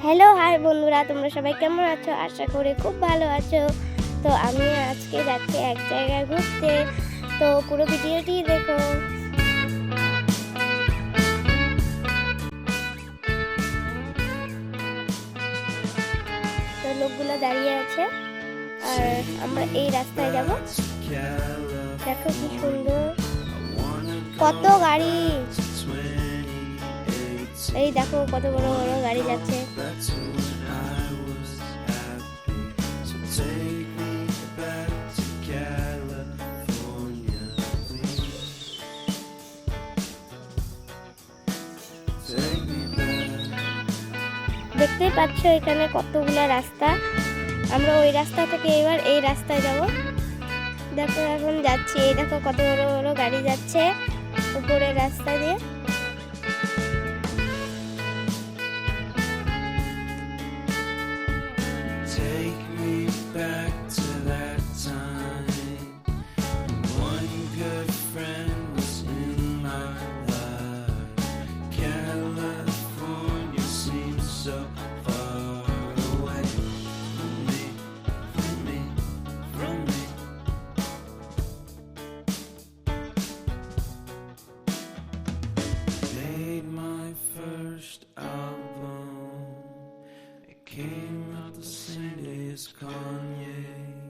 Hello hi বন্ধুরা, তোমরা সবাই কেমন আছো? আশা করি খুব ভালো আছো। তো আমি আজকে যাচ্ছি এক জায়গায় ঘুরতে, তো পুরো ভিডিওটি দেখো। তো লোকগুলো দাঁড়িয়ে আছে আর আমরা এই রাস্তায় যাব। দেখো কি সুন্দর, কত গাড়ি, এই দেখো কত বড় বড় গাড়ি যাচ্ছে। দেখতেই পাচ্ছ এখানে কতগুলো রাস্তা, আমরা ওই রাস্তা থেকে এবার এই রাস্তায় যাব। দেখো এখন যাচ্ছি, এই দেখো কত বড় বড় গাড়ি যাচ্ছে উপরের রাস্তা দিয়ে। Came out the same day as Kanye.